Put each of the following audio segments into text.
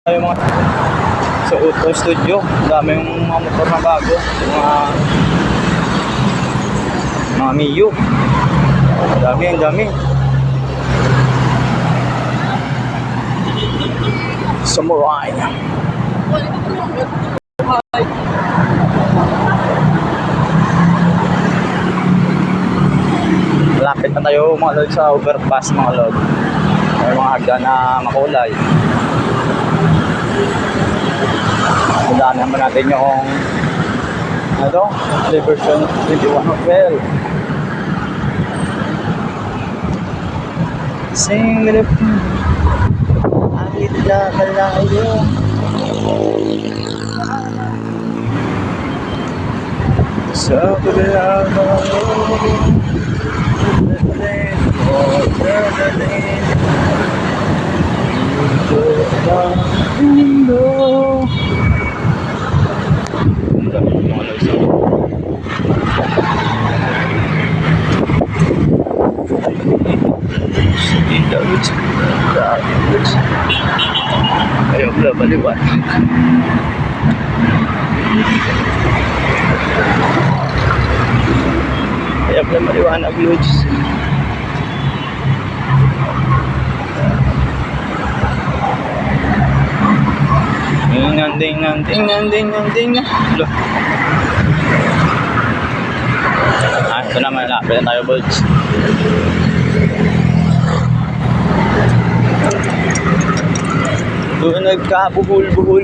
Yung mga sa Auto Studio, dami yung mga motor na bago, mga Mio. Ang dami. Samurai. Malapit na tayo mga lord sa overpass mga lord. May mga hagdan na makulay. Tandaan naman natin yung Liberation 21 Hotel. Sing it up. Ahit na kalayo. Sa kabila ayaw pala baliwan. Ayaw pala maliwanag Lods. Ding. Ito na, malapit na tayo Lods. Doon nagkabuhol-buhol.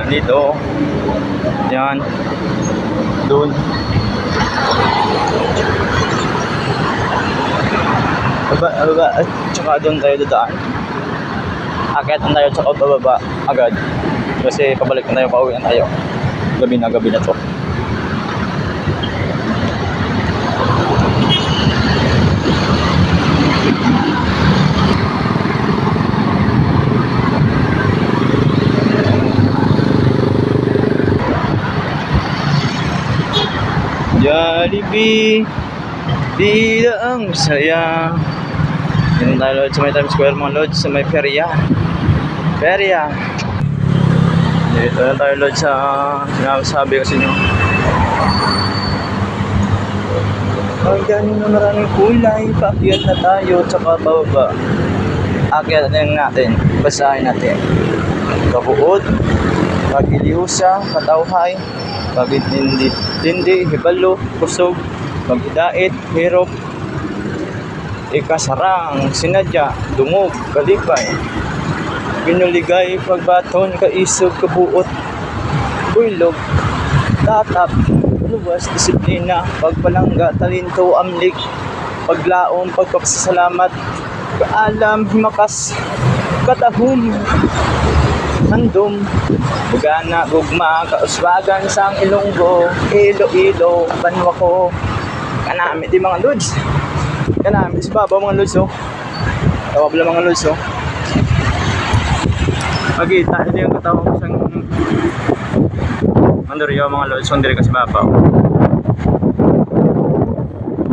Dito. Yan. Doon. Baba. At saka doon tayo dadaan. Akitan tayo tsaka bababa agad. Kasi pabalik na tayo, pauwi na tayo. Gabi na to. Jollibee, di ang saya. Yan tayo Lods sa may Times Square mga Lods, sa may Feria. Dito na tayo Lods sa sinasabi kasi nyo. Ang galing na maraming kulay, paakyat na tayo tsaka bababa. Akyat natin, basahin natin. Kabuod, Pagiliusa, Katawhay, Pagitindi, Hibalo, Kusog, Pagidait, Hirop, Ikasarang, Sinadya, Dungog, Kalipay, Pinuligay, Pagbaton, Kaisog, Kabuot, Builog, Tatap, Luwas, Disiplina, Pagpalangga, Talinto, Amlik, Paglaom, Pagpapasalamat, Kaalam, Himakas, Katahum, Handom, Bugana, Gugma, Kauswagan, Sang Ilonggo, Iloilo, Banwako, Kanami di mga Lods. Kanami si Baba mga Lods oh. Tawag lang mga Lods oh. Magkita ito yung katawang isang Manduryo mga Lods, hindi kasi Baba oh.